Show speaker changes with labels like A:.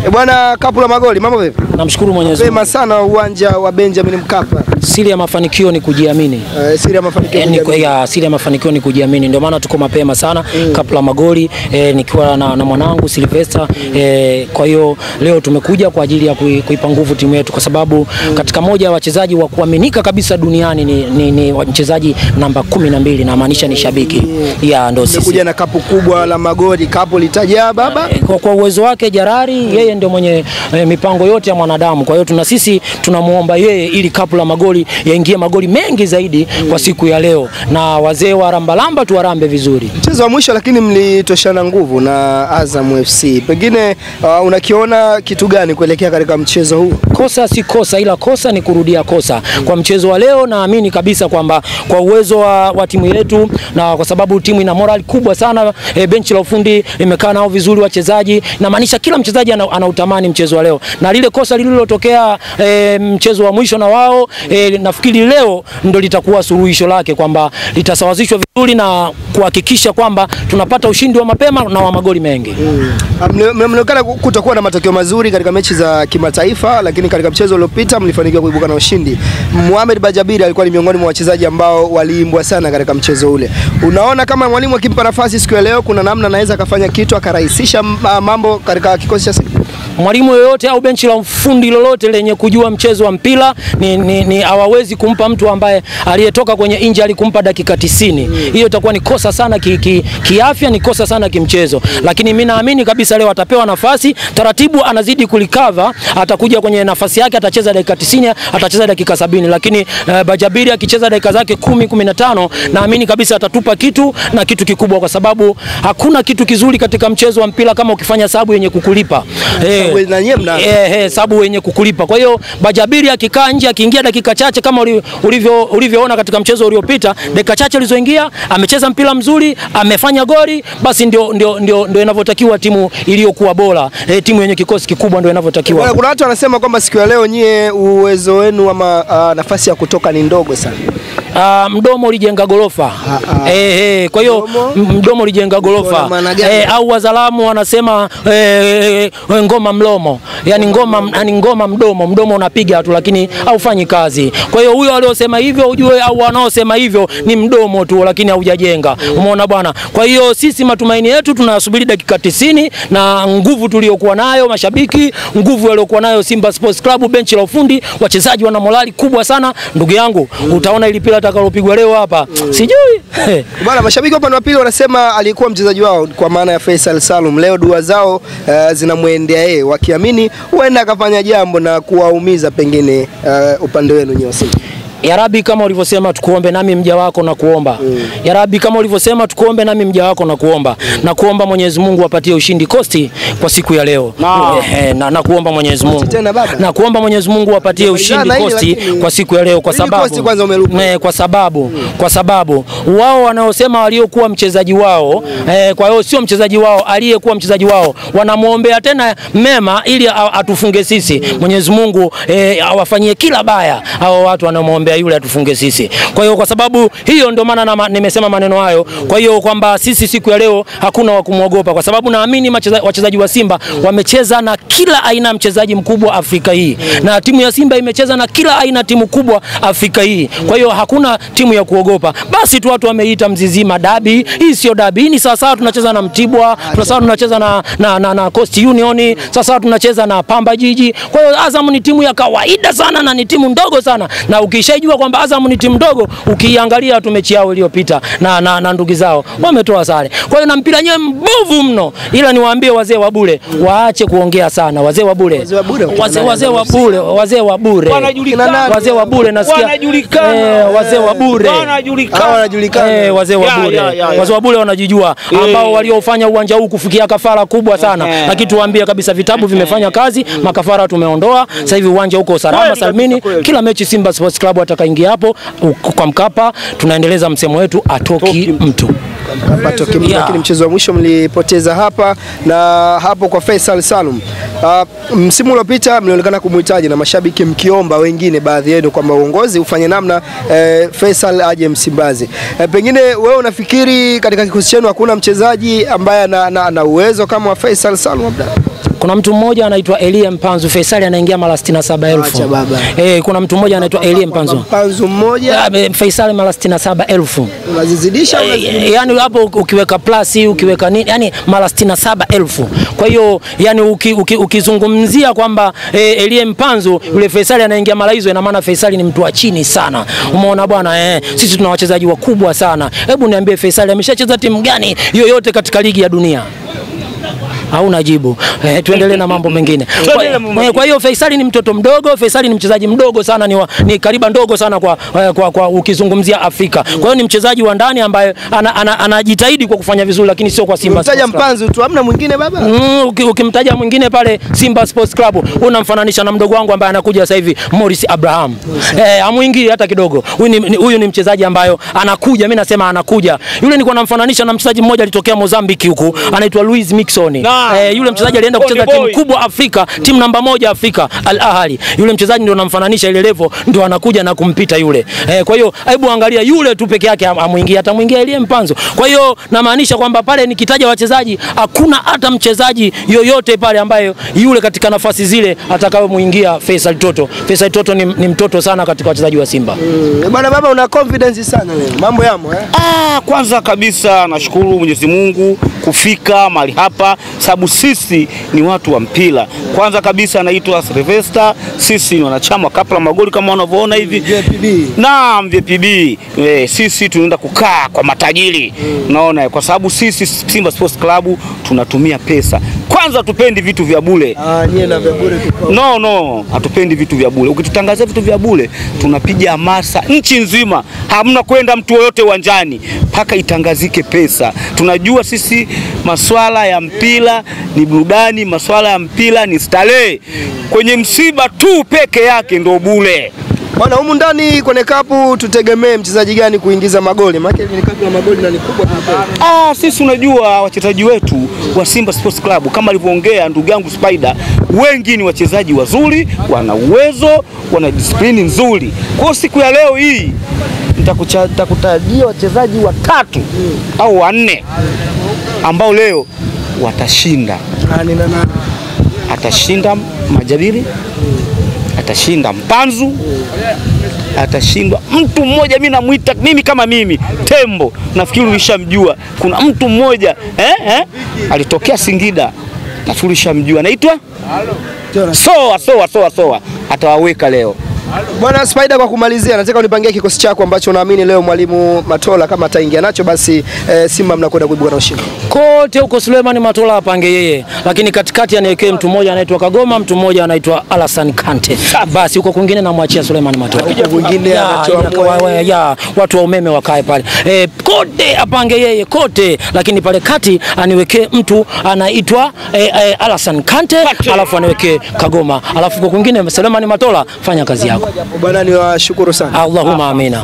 A: Bwana Kapu la Magoli, mambo vipi?
B: Namshukuru Mwenyezi Mungu.
A: Vema sana uwanja wa Benjamin Mkapa.
B: Siri ya mafanikio ni kujiamini.
A: Siri ya mafanikio ni kujiamini.
B: Siri ya mafanikio ni kujiamini. Ndio maana tuko mapema sana Kapu la Magoli nikiwa na mwanangu Sylvester. Kwa hiyo leo tumekuja kwa ajili ya kuipa nguvu timu yetu kwa sababu katika moja ya wachezaji wa kuaminika kabisa duniani ni mchezaji namba 12 na maanisha ni shabiki. Ndio sisi.
A: Tumekuja na kapu kubwa la Magoli, kapu litajaa baba.
B: Kwa uwezo wake Jarari, yeye ndio mwenye mipango yote ya mwanadamu. Kwa hiyo sisi tunamuomba yeye ili Kapu la Magoli yaingie magoli mengi zaidi kwa siku ya leo, na wazee wa rambalamba tuwarambe vizuri.
A: Mchezo wa mwisho lakini mlitoshana nguvu na Azam FC. Pengine unakiona kitu gani kuelekea katika mchezo huu?
B: Kosa si kosa, ila kosa ni kurudia kosa. Kwa mchezo wa leo naamini kabisa kwamba kwa uwezo wa timu yetu na kwa sababu timu ina morali kubwa sana, benchi la ufundi imekaa nao vizuri wachezaji, na maanisha kila mchezaji anautamani mchezo wa leo. Na lile kosa lililotokea mchezo wa mwisho na wao nafikiri leo ndo litakuwa suluhisho lake, kwamba litasawazishwa vizuri na kuhakikisha kwamba tunapata ushindi wa mapema na wa magoli mengi.
A: Mnaonekana kutakuwa na matokeo mazuri katika mechi za kimataifa, lakini katika mchezo uliopita mlifanikiwa kuibuka na ushindi. Mohamed Bajabiri alikuwa ni miongoni mwa wachezaji ambao waliimbwa sana katika mchezo ule. Unaona kama mwalimu akimpa nafasi siku ya leo kuna namna anaweza akafanya kitu akarahisisha mambo katika kikosi cha Simba?
B: Mwalimu yoyote au benchi la ufundi lolote lenye kujua mchezo wa mpira ni hawawezi kumpa mtu ambaye aliyetoka kwenye injury kumpa dakika 90. Hiyo itakuwa ni kosa sana kiafya, ni kosa sana kimchezo. Lakini mimi naamini kabisa leo atapewa nafasi, taratibu anazidi kulikava, atakuja kwenye nafasi yake, atacheza dakika 90, atacheza dakika 70. Lakini Bajabiri akicheza dakika zake 10-15, naamini kabisa atatupa kitu na kitu kikubwa, kwa sababu hakuna kitu kizuri katika mchezo wa mpira kama ukifanya sababu yenye kukulipa. Sababu wenye kukulipa. Kwa hiyo Bajabiri akikaa nje akiingia dakika chache kama ulivyoona katika mchezo uliopita, dakika chache alizoingia amecheza mpira mzuri, amefanya goli, basi ndio inavyotakiwa timu iliyokuwa bora. Timu yenye kikosi kikubwa ndio inavyotakiwa.
A: Kuna watu wanasema kwamba siku ya leo nyie uwezo wenu ama nafasi ya kutoka ni ndogo sana.
B: Mdomo ulijenga gorofa. Kwa hiyo mdomo ulijenga gorofa. Au wazalamu wanasema ngoma mlomo. Yaani ngoma mdomo unapiga tu lakini haufanyi kazi. Kwa hiyo huyo aliosema hivyo ujue, au wanaosema hivyo ni mdomo tu lakini haujajenga. Umeona bwana? Kwa hiyo sisi matumaini yetu tunasubiri dakika 90 na nguvu tuliyokuwa nayo mashabiki, nguvu waliokuwa nayo Simba Sports Club, benchi la ufundi, wachezaji wana morali kubwa sana. Ndugu yangu, utaona ile pila atakalopigwa leo hapa. Sijui.
A: Bwana, mashabiki upande wa pili wanasema alikuwa mchezaji wao kwa maana ya Faisal Salum. Leo dua zao zinamwendea yeye, wakiamini huenda akafanya jambo na kuwaumiza pengine upande wenu nyote.
B: Ya Rabbi, kama ulivyosema tukuombe nami mja wako na kuomba. Ya Rabbi, kama ulivyosema tukuombe nami mja wako na kuomba. Na kuomba Mwenyezi Mungu apatie ushindi Costi kwa siku ya leo. Na kuomba Mwenyezi Mungu. Na kuomba Mwenyezi Mungu apatie ushindi Costi kwa siku ya leo kwa sababu wao wanaosema waliokuwa mchezaji wao, kwa hiyo sio mchezaji wao, aliyekuwa mchezaji wao wanamuombea tena mema ili atufunge sisi. Mwenyezi Mungu awafanyie kila baya hao watu wanamuombea yule atufunge sisi. Kwa hiyo kwa sababu hiyo ndio maana nimesema maneno hayo. Kwa hiyo kwamba sisi siku ya leo hakuna wa kumuogopa, kwa sababu naamini wachezaji wa Simba wamecheza na kila aina mchezaji mkubwa Afrika hii. Na timu ya Simba imecheza na kila aina timu kubwa Afrika hii. Kwa hiyo hakuna timu ya kuogopa. Basi tu watu wameita Mzizima dabi. Hii sio dabi, ni sasa tunacheza na Mtibwa, sasa tunacheza na Coast Union, sasa tunacheza na Pamba Jiji. Kwa hiyo Azam ni timu ya kawaida sana na ni timu ndogo sana. Na ukishajua kwamba Azam ni timu ndogo, ukiangalia tu mechi yao iliyopita na ndugu zao wametoa sare. Kwa hiyo na mpira wenyewe mbovu mno, ila niwaambie wazee wa bure waache kuongea sana. Wazee wa bure nasikia wazee wa bure wazee wa bure wanajijua, ambao waliofanya uwanja huu kufikia kafara kubwa sana. Lakini tuwaambie kabisa vitabu vimefanya kazi, makafara tumeondoa. Sasa hivi uwanja uko salama salmini. Kila mechi Simba Sports Club atakaingia hapo kwa Mkapa, tunaendeleza msemo wetu atoki mtu.
A: Lakini mchezo wa mwisho mlipoteza hapa na hapo kwa Faisal Salum. Msimu uliopita mlionekana kumhitaji na mashabiki mkiomba wengine baadhi yenu kwamba uongozi ufanye namna Faisal aje Msimbazi. Pengine wewe unafikiri katika kikosi chenu hakuna mchezaji ambaye ana uwezo kama wa Faisal Salum labda?
B: Kuna mtu mmoja anaitwa Elie Mpanzu, Faisal anaingia mara 67,000.
A: Acha baba.
B: Kuna mtu mmoja anaitwa Elie Mpanzu.
A: Mpanzu mmoja
B: Faisal mara 67,000.
A: unazizidisha
B: Yani hapo ukiweka plus ukiweka nini, yani mara 67,000. Kwa hiyo yani ukizungumzia kwamba Elie Mpanzu yule Faisal anaingia mara hizo, ina maana Faisal ni mtu wa chini sana. Umeona bwana, sisi tuna wachezaji wakubwa sana. Hebu niambie, Faisal ameshacheza timu gani yoyote katika ligi ya dunia? Hauna jibu. Tuendelee na mambo mengine. Kwa hiyo Faisal ni mtoto mdogo, Faisal ni mchezaji mdogo sana, ni kariba ndogo sana kwa ukizungumzia Afrika. Kwa hiyo ni mchezaji wa ndani ambaye anajitahidi kwa kufanya vizuri, lakini sio kwa Simba.
A: Mtaja Mpanzu tu, hamna mwingine baba?
B: Ukimtaja mwingine pale Simba Sports Club unamfananisha na mdogo wangu ambaye anakuja sasa hivi, Morris Abraham. Hamuingii hata kidogo. Huyu ni mchezaji ambaye anakuja, mimi nasema anakuja. Yule nilikuwa namfananisha na mchezaji mmoja alitokea Mozambique huko, anaitwa Luis Mixon. Yule mchezaji alienda kucheza timu kubwa Afrika, timu namba 1 Afrika, Al Ahly. Yule mchezaji ndio namfananisha ile level, ndio anakuja na kumpita yule. Kwa hiyo hebu angalia yule tu peke yake amuingia, atamuingia Elie Mpanzu. Kwa hiyo namaanisha kwamba pale nikitaja wachezaji hakuna hata mchezaji yoyote pale ambaye yule katika nafasi zile atakayomuingia Faisal Toto. Faisal Toto ni mtoto sana katika wachezaji wa Simba.
A: Bwana baba, una confidence sana leo. Mambo yamo
C: Kwanza kabisa nashukuru Mwenyezi Mungu kufika mahali hapa, sababu sisi ni watu wa mpira. Kwanza kabisa naitwa Sylvester, sisi ni wanachama wa Kapla Magoli kama unavyoona hivi. Naam, VPB. Sisi tunaenda kukaa kwa matajiri. Unaona, kwa sababu sisi Simba Sports Club tunatumia pesa. Kwanza tupendi vitu vya bure.
A: Nyie na vya bure tu.
C: No, hatupendi vitu vya bure. Ukitutangazia vitu vya bure, tunapiga hamasa nchi nzima. Hamna kwenda mtu yoyote uwanjani mpaka itangazike pesa. Tunajua sisi masuala ya mpira ni burudani, masuala ya mpira ni starehe. Kwenye msiba tu peke yake ndio bure.
A: Bwana, humu ndani kwenye kapu tutegemee mchezaji gani kuingiza magoli? Maana ni kapu la magoli na ni kubwa kwa.
C: Sisi unajua wachezaji wetu wa Simba Sports Club kama alivyoongea ndugu yangu Spider, wengi ni wachezaji wazuri, wana uwezo, wana discipline nzuri. Kwa siku ya leo hii nitakutajia wachezaji 3 au 4 ambao leo watashinda.
A: Nani na nani?
C: Atashinda Majabiri, atashinda Mpanzu, atashindwa mtu mmoja. Mimi namuita kama mimi Tembo, nafikiri ulishamjua. Kuna mtu mmoja alitokea Singida, nafikiri ulishamjua, anaitwa Soa. Atawaweka leo.
A: Bwana Spider, kwa kumalizia nataka unipangie kikosi chako ambacho naamini leo mwalimu Matola kama ataingia nacho basi Simba mnakwenda kuibuka na ushindi.
B: Kote huko Suleiman Matola apange yeye, lakini katikati aniwekee mtu mmoja anaitwa Kagoma, mtu mmoja anaitwa Alasan Kante. Basi huko kwingine namwachia Suleiman Matola.
A: Huko kwingine
B: anatoa watu wa umeme wakae pale. Kote apange yeye kote, lakini pale kati aniwekee mtu anaitwa Alasan Kante, alafu aniwekee Kagoma. Alafu huko kwingine Suleiman Matola, fanya kazi yako.
A: Bwana, niwashukuru sana.
B: Allahumma amina.